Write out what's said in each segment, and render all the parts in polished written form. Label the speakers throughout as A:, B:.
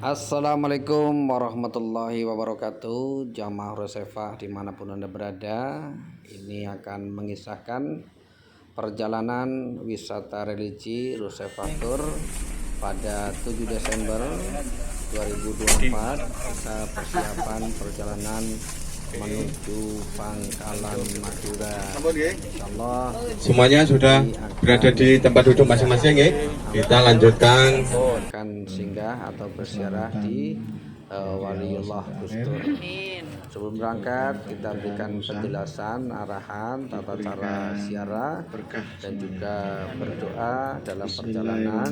A: Assalamualaikum warahmatullahi wabarakatuh. Jamaah Rusefah dimanapun Anda berada, ini akan mengisahkan perjalanan wisata religi Rusefah Tour pada 7 Desember 2024. Kita persiapan perjalanan menuju Pangkalan Madura. Insyaallah
B: Semuanya sudah berada di tempat duduk masing-masing ya. Kita lanjutkan
A: akan singgah atau berziarah di Waliullah Gustur. Sebelum berangkat kita berikan penjelasan arahan tata cara ziarah dan juga berdoa dalam perjalanan,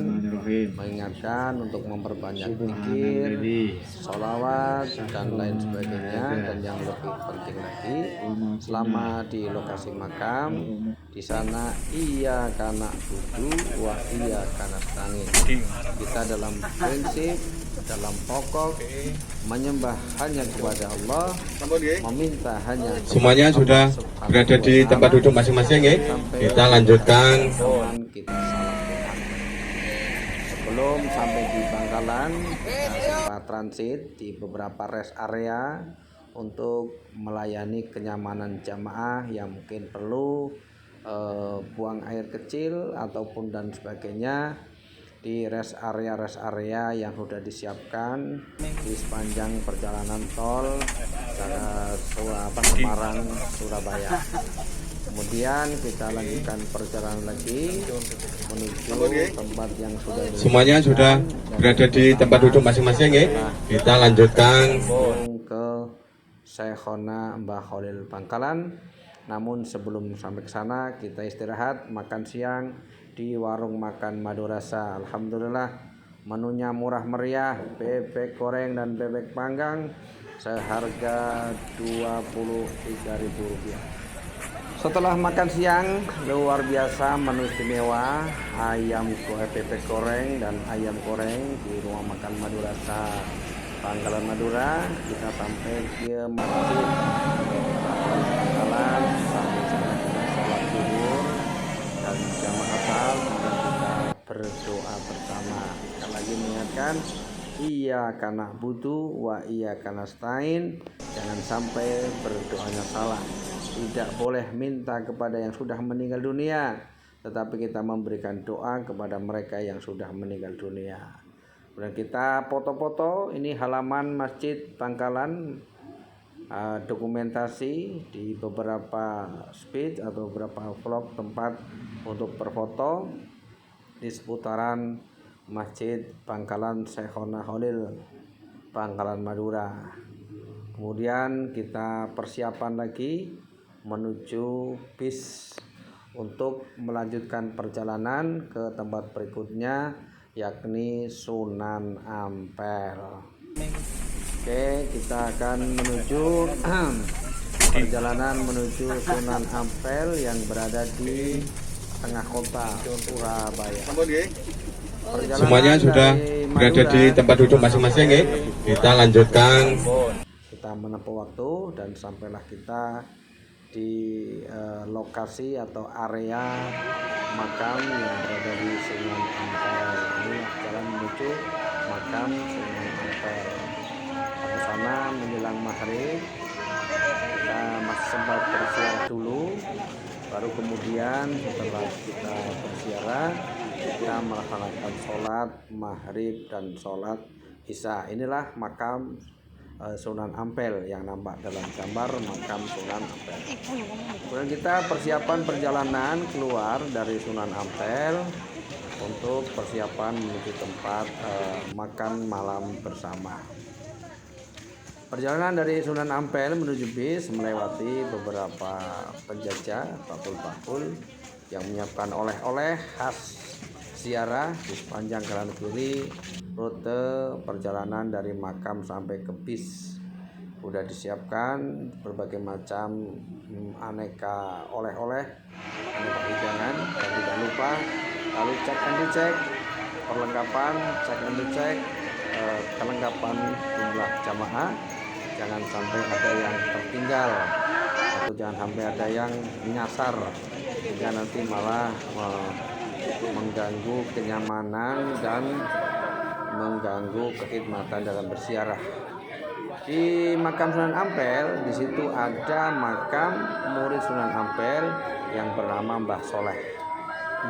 A: mengingatkan untuk memperbanyak zikir, sholawat dan lain sebagainya. Dan yang lebih penting lagi, selama di lokasi makam di sana iya kana budu wa iya kana stangin, kita dalam prinsip, dalam pokok menyembah hanya kepada Allah, meminta hanya
B: semuanya sudah berada di tempat duduk masing-masing ya. Kita lanjutkan
A: kita salam Tuhan. Sebelum sampai di Bangkalan, kita transit di beberapa rest area untuk melayani kenyamanan jamaah yang mungkin perlu buang air kecil ataupun dan sebagainya di rest area yang sudah disiapkan di sepanjang perjalanan tol Semarang Surabaya. Kemudian kita lanjutkan perjalanan lagi menuju tempat yang sudah
B: semuanya sudah berada di tempat duduk masing-masing ya. Kita lanjutkan
A: ke Syekhona Mbah Khalil Bangkalan. Namun sebelum sampai ke sana kita istirahat makan siang di warung makan Madurasa. Alhamdulillah menunya murah meriah, bebek goreng dan bebek panggang seharga Rp23.000. Setelah makan siang luar biasa menu istimewa, bebek goreng dan ayam goreng di rumah makan Madurasa Pangkalan Madura. Kita sampai ke masjid Bangkalan, sampai sana kita sholat zuhur dan jamaah asal, dan kita berdoa bersama. Sekali lagi mengingatkan, iya kana butuh wa iya kana stain, jangan sampai berdoanya salah. Tidak boleh minta kepada yang sudah meninggal dunia, tetapi kita memberikan doa kepada mereka yang sudah meninggal dunia. Kemudian kita foto-foto, ini halaman Masjid Bangkalan, dokumentasi di beberapa speech atau beberapa vlog tempat untuk berfoto di seputaran Masjid Bangkalan Syekhona Khalil Bangkalan Madura. Kemudian kita persiapan lagi menuju bis untuk melanjutkan perjalanan ke tempat berikutnya, yakni Sunan Ampel. Oke, kita akan menuju perjalanan menuju Sunan Ampel yang berada di tengah kota Surabaya.
B: semuanya sudah berada di tempat duduk masing-masing ya. Kita lanjutkan.
A: Kita menempuh waktu dan sampailah kita di lokasi atau area makam yang berada di Sunan Ampel. Ini jalan menuju makam Sunan Ampel. Pada sana menjelang maghrib kita masih sempat berziarah dulu, baru kemudian setelah kita berziarah kita melaksanakan sholat maghrib dan sholat isya. Inilah makam Sunan Ampel yang nampak dalam gambar makam Sunan Ampel. Kemudian kita persiapan perjalanan keluar dari Sunan Ampel untuk persiapan menuju tempat makan malam bersama. Perjalanan dari Sunan Ampel menuju bis melewati beberapa penjajah bakul-bakul yang menyiapkan oleh-oleh khas ziarah di sepanjang kanan kiri rute perjalanan dari makam sampai ke bis. Sudah disiapkan berbagai macam aneka oleh-oleh, aneka hidangan, dan tidak lupa lalu cek and dicek perlengkapan, cek and dicek kelengkapan jumlah jamaah, jangan sampai ada yang tertinggal atau jangan sampai ada yang menyasar sehingga nanti malah mengganggu kenyamanan dan mengganggu kekhidmatan dalam berziarah. Di makam Sunan Ampel, di situ ada makam murid Sunan Ampel yang bernama Mbah Soleh.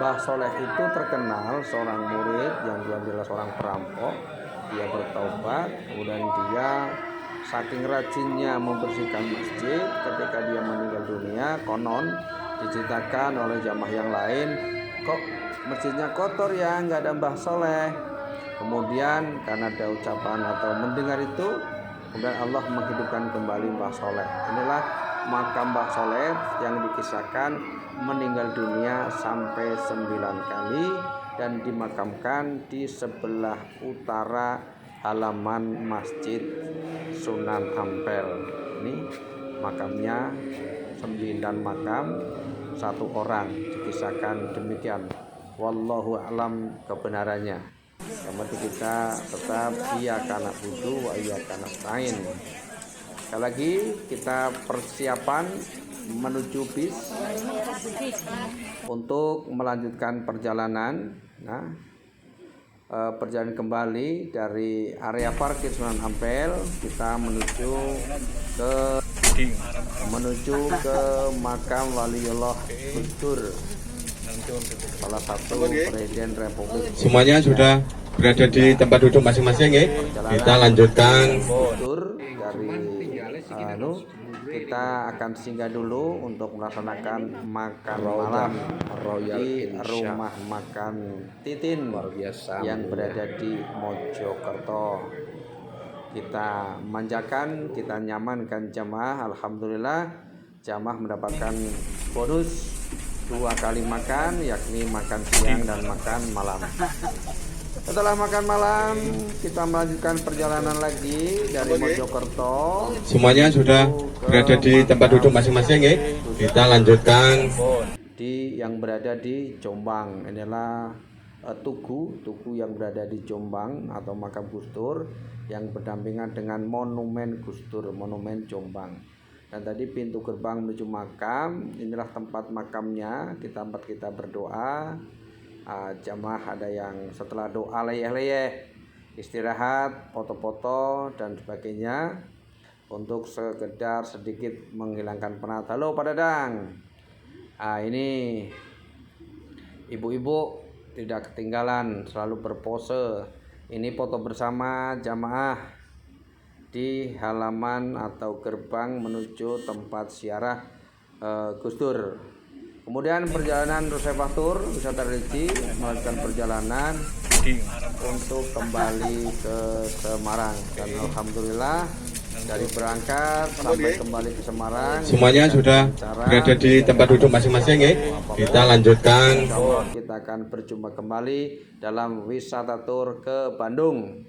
A: Mbah Soleh itu terkenal seorang murid yang dulu adalah seorang perampok. Dia bertaubat, kemudian dia saking rajinnya membersihkan masjid, ketika dia meninggal dunia, konon diceritakan oleh jamaah yang lain, kok masjidnya kotor ya, nggak ada Mbah Soleh. Kemudian karena ada ucapan atau mendengar itu, kemudian Allah menghidupkan kembali Mbah Soleh. Inilah makam Mbah Soleh yang dikisahkan meninggal dunia sampai 9 kali dan dimakamkan di sebelah utara halaman Masjid Sunan Ampel. Ini makamnya 9 makam, 1 orang, dikisahkan demikian. Wallahu a'lam kebenarannya. Yang penting kita tetap iyyaka na'budu wa iyyaka nasta'in. Sekali lagi kita persiapan menuju bis untuk melanjutkan perjalanan. Nah, perjalanan kembali dari area parkir Sunan Ampel, kita menuju ke makam Waliullah Gus Dur, salah satu Presiden Republik.
B: Semuanya sudah berada di tempat duduk masing-masing ya. Kita lanjutkan.
A: Gus Dur dari kita akan singgah dulu untuk melaksanakan makan malam di rumah makan Titin yang berada di Mojokerto. Kita manjakan, kita nyamankan jamaah. Alhamdulillah jamaah mendapatkan bonus 2 kali makan, yakni makan siang dan makan malam. Setelah makan malam, kita melanjutkan perjalanan lagi dari Mojokerto.
B: Semuanya sudah berada di tempat duduk masing-masing ya. Kita lanjutkan.
A: Yang berada di Jombang. Inilah tugu yang berada di Jombang atau makam Gus Dur yang berdampingan dengan monumen Gus Dur, monumen Jombang. Dan tadi pintu gerbang menuju makam, inilah tempat makamnya. Tempat kita berdoa. Jamaah ada yang setelah doa leyeh-leyeh, istirahat, foto-foto dan sebagainya untuk sekedar sedikit menghilangkan penat. Halo Pak Dadang. Ini ibu-ibu tidak ketinggalan, selalu berpose. Ini foto bersama jamaah di halaman atau gerbang menuju tempat ziarah Gus Dur. Kemudian perjalanan Rusaifatur wisata religi melanjutkan perjalanan untuk kembali ke Semarang. Dan alhamdulillah dari berangkat sampai kembali ke Semarang
B: semuanya sudah berada di tempat duduk masing-masing ya. Kita lanjutkan.
A: Kita akan berjumpa kembali dalam wisata tur ke Bandung.